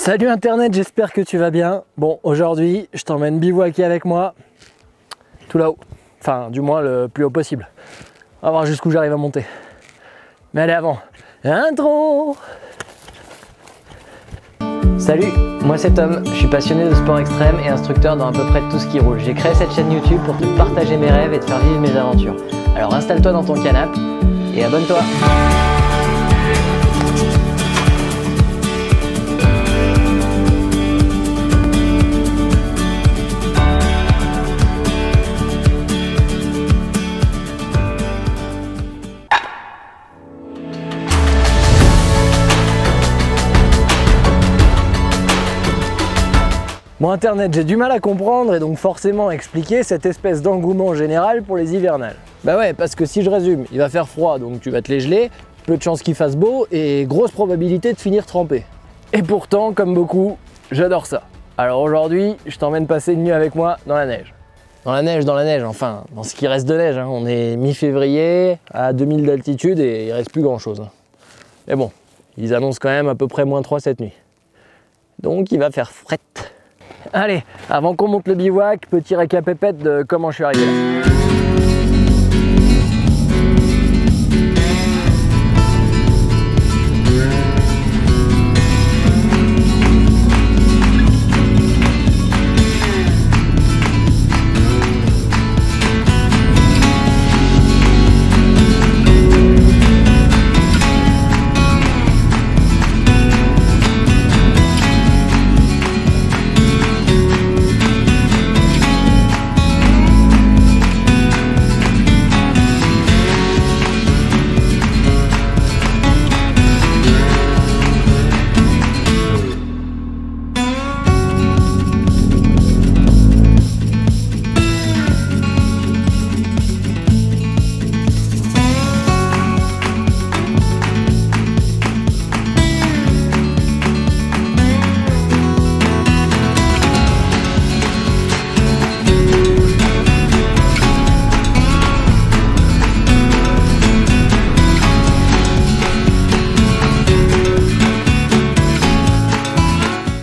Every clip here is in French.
Salut Internet, j'espère que tu vas bien. Bon, aujourd'hui, je t'emmène bivouaquer avec moi, tout là-haut. Enfin, du moins le plus haut possible. On va voir jusqu'où j'arrive à monter. Mais allez, avant, intro! Salut, moi c'est Tom, je suis passionné de sport extrême et instructeur dans à peu près tout ce qui roule. J'ai créé cette chaîne YouTube pour te partager mes rêves et te faire vivre mes aventures. Alors installe-toi dans ton canapé et abonne-toi. Bon Internet, j'ai du mal à comprendre et donc forcément expliquer cette espèce d'engouement général pour les hivernales. Bah ouais, parce que si je résume, il va faire froid donc tu vas te les geler, peu de chance qu'il fasse beau et grosse probabilité de finir trempé. Et pourtant, comme beaucoup, j'adore ça. Alors aujourd'hui, je t'emmène passer une nuit avec moi dans la neige. Dans la neige, enfin, dans ce qui reste de neige. Hein. On est mi-février, à 2000 d'altitude et il reste plus grand chose. Mais bon, ils annoncent quand même à peu près -3 cette nuit. Donc il va faire frette. Allez, avant qu'on monte le bivouac, petit récapépète de comment je suis arrivé là.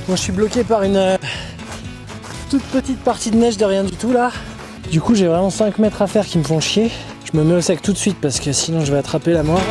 Moi, je suis bloqué par une toute petite partie de neige de rien du tout là. Du coup j'ai vraiment 5 mètres à faire qui me font chier. Je me mets au sec tout de suite parce que sinon je vais attraper la mort.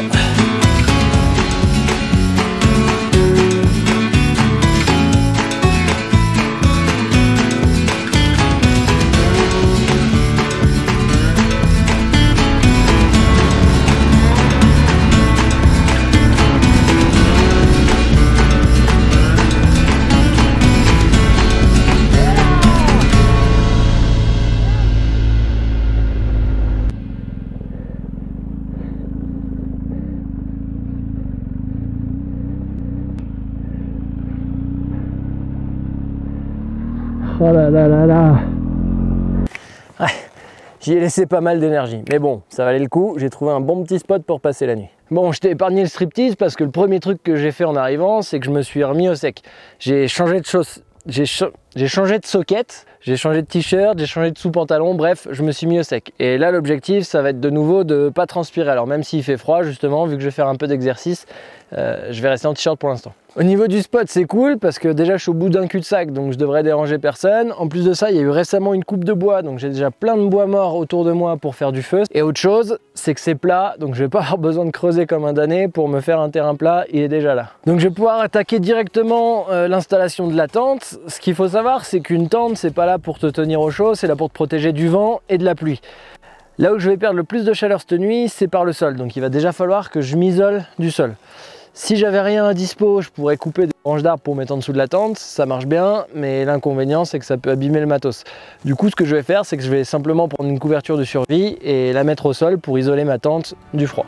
Oh là là là là. Ouais, j'y ai laissé pas mal d'énergie, mais bon, ça valait le coup, j'ai trouvé un bon petit spot pour passer la nuit. Bon, je t'ai épargné le striptease parce que le premier truc que j'ai fait en arrivant, c'est que je me suis remis au sec. J'ai changé de choses, j'ai changé de socket, j'ai changé de t-shirt, j'ai changé de sous-pantalon, bref, je me suis mis au sec. Et là, l'objectif, ça va être de nouveau de pas transpirer. Alors même s'il fait froid, justement, vu que je vais faire un peu d'exercice, je vais rester en t-shirt pour l'instant. Au niveau du spot, c'est cool parce que déjà je suis au bout d'un cul-de-sac, donc je devrais déranger personne. En plus de ça, il y a eu récemment une coupe de bois, donc j'ai déjà plein de bois morts autour de moi pour faire du feu. Et autre chose, c'est que c'est plat, donc je vais pas avoir besoin de creuser comme un damné pour me faire un terrain plat, il est déjà là. Donc je vais pouvoir attaquer directement l'installation de la tente. Ce qu'il faut savoir, c'est qu'une tente, c'est pas là pour te tenir au chaud, c'est là pour te protéger du vent et de la pluie. Là où je vais perdre le plus de chaleur cette nuit, c'est par le sol, donc il va déjà falloir que je m'isole du sol. Si j'avais rien à dispo, je pourrais couper des branches d'arbres pour mettre en dessous de la tente, ça marche bien, mais l'inconvénient c'est que ça peut abîmer le matos. Du coup, ce que je vais faire, c'est que je vais simplement prendre une couverture de survie et la mettre au sol pour isoler ma tente du froid.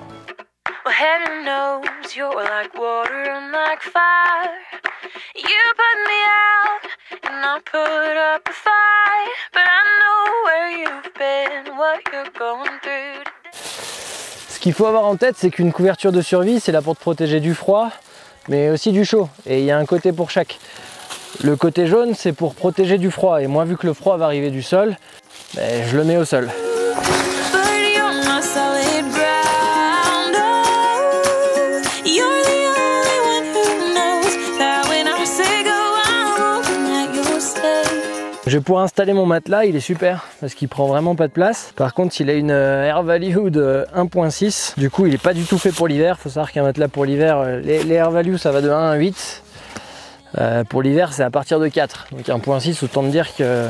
Ce qu'il faut avoir en tête, c'est qu'une couverture de survie, c'est là pour te protéger du froid, mais aussi du chaud. Et il y a un côté pour chaque. Le côté jaune, c'est pour protéger du froid. Et moi, vu que le froid va arriver du sol, je le mets au sol. Je vais pouvoir installer mon matelas, il est super parce qu'il prend vraiment pas de place. Par contre, il a une Air Value de 1.6. Du coup, il est pas du tout fait pour l'hiver. Faut savoir qu'un matelas pour l'hiver, les Air Value, ça va de 1 à 8. Pour l'hiver, c'est à partir de 4. Donc 1.6, autant me dire que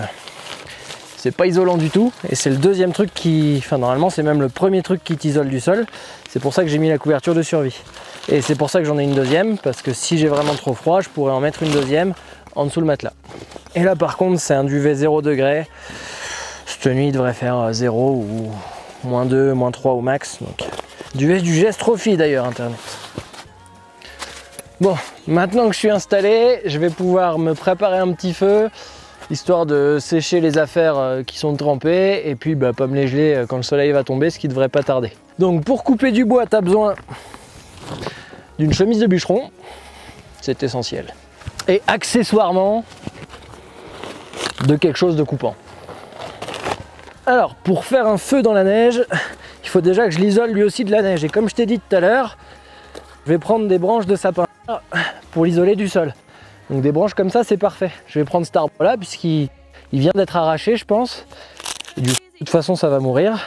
c'est pas isolant du tout. Et c'est le deuxième truc qui... Enfin, normalement, c'est même le premier truc qui t'isole du sol. C'est pour ça que j'ai mis la couverture de survie. Et c'est pour ça que j'en ai une deuxième, parce que si j'ai vraiment trop froid, je pourrais en mettre une deuxième en dessous le matelas. Et là, par contre, c'est un duvet 0 degré. Cette nuit, il devrait faire 0 ou -2, -3 au max. Donc, duvet du geste Trophy d'ailleurs, Internet. Bon, maintenant que je suis installé, je vais pouvoir me préparer un petit feu, histoire de sécher les affaires qui sont trempées, et puis pas me les geler quand le soleil va tomber, ce qui devrait pas tarder. Donc pour couper du bois, tu as besoin d'une chemise de bûcheron, c'est essentiel. Et accessoirement, de quelque chose de coupant. Alors, pour faire un feu dans la neige, il faut déjà que je l'isole lui aussi de la neige. Et comme je t'ai dit tout à l'heure, je vais prendre des branches de sapin pour l'isoler du sol. Donc des branches comme ça, c'est parfait. Je vais prendre cet arbre-là, puisqu'il vient d'être arraché, je pense. Et du coup, de toute façon, ça va mourir.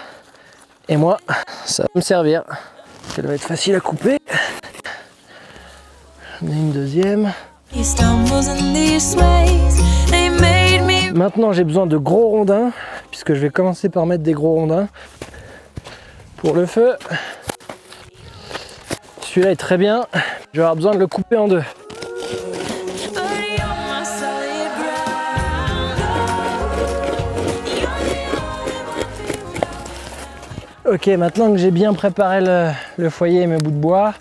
Et moi, ça va me servir. Elle va être facile à couper. J'en ai une deuxième. Maintenant, j'ai besoin de gros rondins, puisque je vais commencer par mettre des gros rondins pour le feu. Celui-là est très bien. Je vais avoir besoin de le couper en deux. Ok, maintenant que j'ai bien préparé le foyer et mes bouts de bois,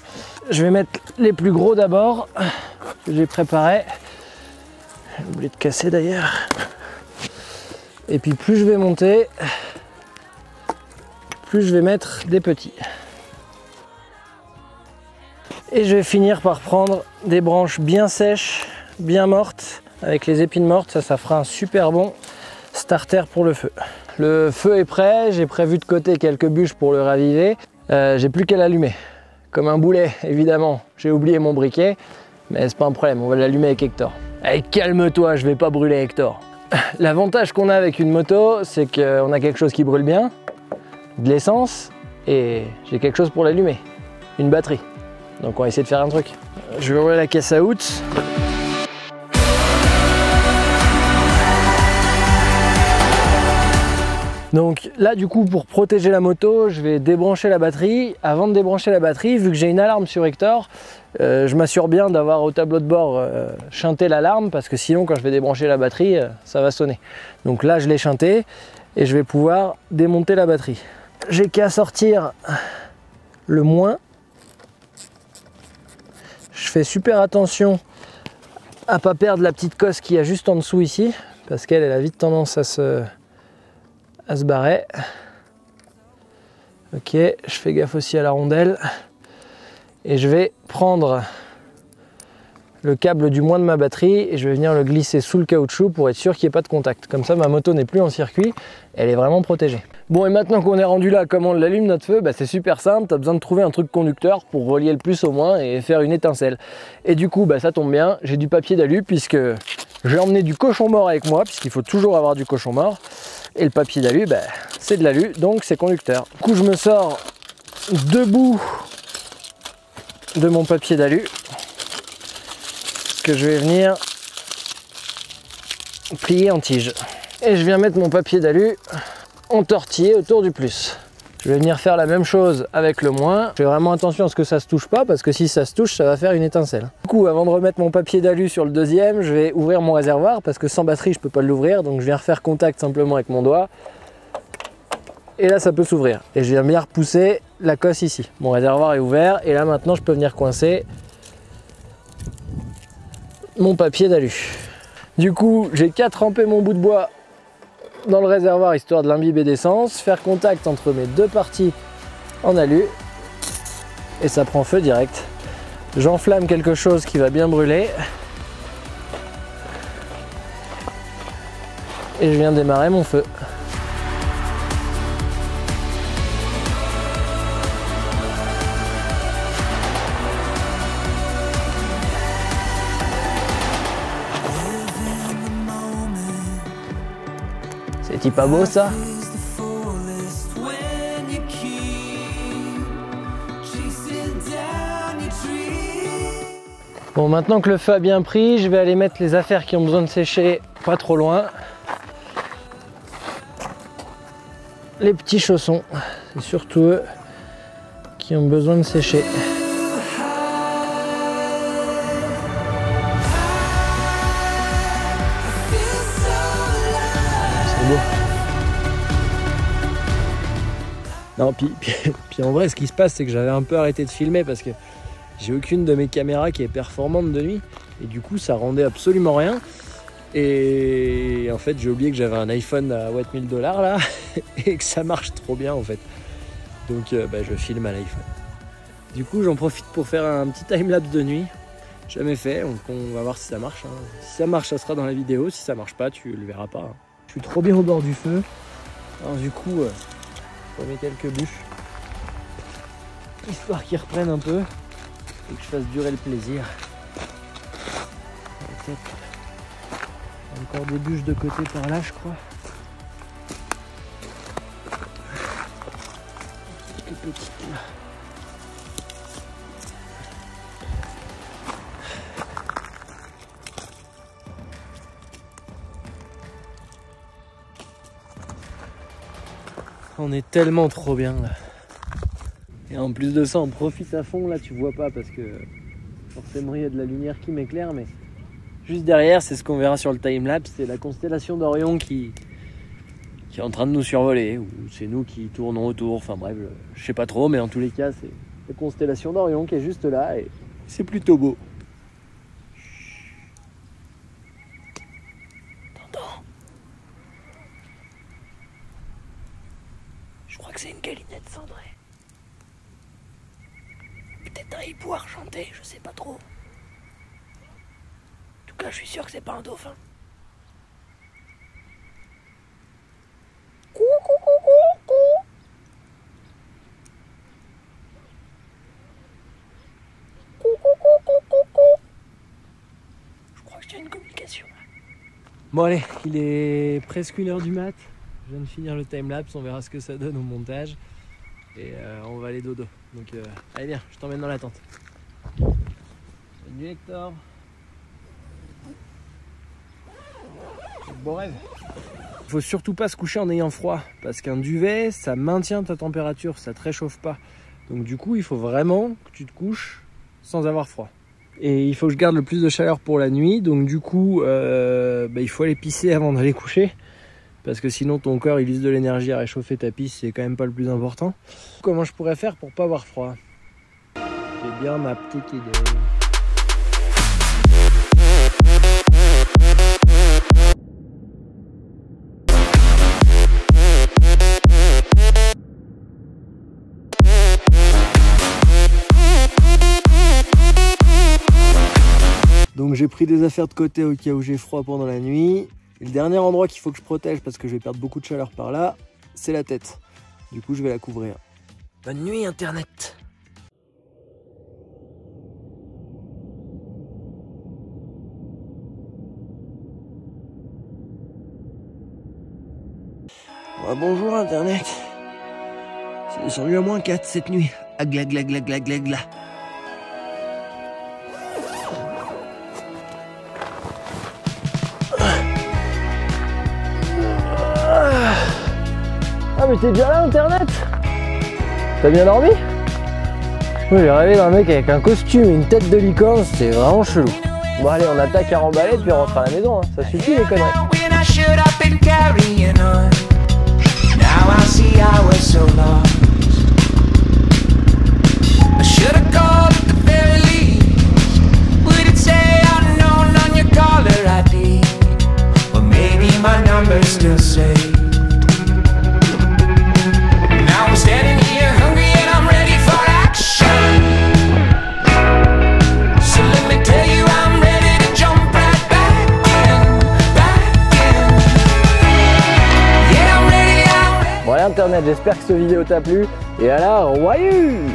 je vais mettre les plus gros d'abord, que j'ai préparé. J'ai oublié de casser d'ailleurs. Et puis plus je vais monter, plus je vais mettre des petits. Et je vais finir par prendre des branches bien sèches, bien mortes, avec les épines mortes, ça fera un super bon starter pour le feu. Le feu est prêt, j'ai prévu de côté quelques bûches pour le raviver. J'ai plus qu'à l'allumer. Comme un boulet, évidemment. J'ai oublié mon briquet, mais c'est pas un problème, on va l'allumer avec Hector. Allez, calme-toi, je vais pas brûler Hector. L'avantage qu'on a avec une moto, c'est qu'on a quelque chose qui brûle bien, de l'essence, et j'ai quelque chose pour l'allumer, une batterie. Donc on va essayer de faire un truc. Je vais ouvrir la caisse à out. Donc là du coup, pour protéger la moto, je vais débrancher la batterie. Avant de débrancher la batterie, vu que j'ai une alarme sur Hector, je m'assure bien d'avoir au tableau de bord chanté l'alarme, parce que sinon quand je vais débrancher la batterie, ça va sonner. Donc là je l'ai chanté et je vais pouvoir démonter la batterie. J'ai qu'à sortir le moins. Je fais super attention à pas perdre la petite cosse qu'il y a juste en dessous ici, parce qu'elle a vite tendance à se barrer. Ok, je fais gaffe aussi à la rondelle. Et je vais prendre le câble du moins de ma batterie et je vais venir le glisser sous le caoutchouc pour être sûr qu'il n'y ait pas de contact. Comme ça, ma moto n'est plus en circuit, elle est vraiment protégée. Bon, et maintenant qu'on est rendu là, comment on l'allume notre feu? C'est super simple, tu as besoin de trouver un truc conducteur pour relier le plus au moins et faire une étincelle. Et du coup, ça tombe bien, j'ai du papier d'alu puisque j'ai emmené du cochon mort avec moi, puisqu'il faut toujours avoir du cochon mort. Et le papier d'alu, c'est de l'alu, donc c'est conducteur. Du coup, je me sors deux bouts de mon papier d'alu que je vais venir plier en tige. Et je viens mettre mon papier d'alu entortillé autour du plus. Je vais venir faire la même chose avec le moins. Je fais vraiment attention à ce que ça se touche pas, parce que si ça se touche, ça va faire une étincelle. Du coup, avant de remettre mon papier d'alu sur le deuxième, je vais ouvrir mon réservoir, parce que sans batterie, je peux pas l'ouvrir. Donc je viens refaire contact simplement avec mon doigt. Et là, ça peut s'ouvrir. Et je viens bien repousser la cosse ici. Mon réservoir est ouvert. Et là, maintenant, je peux venir coincer mon papier d'alu. Du coup, j'ai qu'à tremper mon bout de bois dans le réservoir, histoire de l'imbiber d'essence, faire contact entre mes deux parties en alu, et ça prend feu direct. J'enflamme quelque chose qui va bien brûler. Et je viens démarrer mon feu. C'est pas beau ça? Bon, maintenant que le feu a bien pris, je vais aller mettre les affaires qui ont besoin de sécher pas trop loin. Les petits chaussons, c'est surtout eux qui ont besoin de sécher. C'est beau. Non, puis en vrai, ce qui se passe, c'est que j'avais un peu arrêté de filmer parce que j'ai aucune de mes caméras qui est performante de nuit et du coup ça rendait absolument rien. Et en fait j'ai oublié que j'avais un iPhone à 1000 $ là et que ça marche trop bien en fait. Donc je filme à l'iPhone. Du coup j'en profite pour faire un petit timelapse de nuit. Jamais fait, donc on va voir si ça marche. Si ça marche, ça sera dans la vidéo. Si ça marche pas, tu le verras pas. Je suis trop bien au bord du feu. Alors du coup, je remets quelques bûches histoire qu'ils reprennent un peu. Et que je fasse durer le plaisir. Encore des bûches de côté par là, je crois. Quelques petites là. On est tellement trop bien là. Et en plus de ça, on profite à fond, là tu vois pas parce que forcément il y a de la lumière qui m'éclaire, mais juste derrière, c'est ce qu'on verra sur le timelapse, c'est la constellation d'Orion qui est en train de nous survoler, ou c'est nous qui tournons autour, enfin bref, je sais pas trop, mais en tous les cas, c'est la constellation d'Orion qui est juste là et c'est plutôt beau. T'entends? Je crois que c'est une galinette cendrée. Peut-être un hibou argenté, je sais pas trop. En tout cas, je suis sûr que c'est pas un dauphin. Je crois que j'ai une communication. Bon allez, il est presque 1h du mat. Je viens de finir le timelapse, on verra ce que ça donne au montage. Et on va aller dodo. Donc allez viens, je t'emmène dans la tente. Salut Hector. Bon rêve. Il faut surtout pas se coucher en ayant froid parce qu'un duvet ça maintient ta température, ça te réchauffe pas. Donc du coup il faut vraiment que tu te couches sans avoir froid. Et il faut que je garde le plus de chaleur pour la nuit, donc du coup il faut aller pisser avant d'aller coucher. Parce que sinon ton corps il use de l'énergie à réchauffer ta pisse, c'est quand même pas le plus important. Comment je pourrais faire pour pas avoir froid? J'ai bien ma petite idée. Donc j'ai pris des affaires de côté au cas où j'ai froid pendant la nuit. Et le dernier endroit qu'il faut que je protège parce que je vais perdre beaucoup de chaleur par là, c'est la tête. Du coup, je vais la couvrir. Bonne nuit, Internet. Ouais, bonjour, Internet. C'est descendu à -4 cette nuit. Agla, gla, gla, gla, gla, gla. Ah mais t'es déjà là Internet? T'as bien dormi? Moi j'ai rêvé d'un mec avec un costume et une tête de licorne, c'était vraiment chelou. Bon allez on attaque à remballer puis on rentre à la maison, hein. Ça suffit les conneries. Internet, j'espère que cette vidéo t'a plu et à la royaume.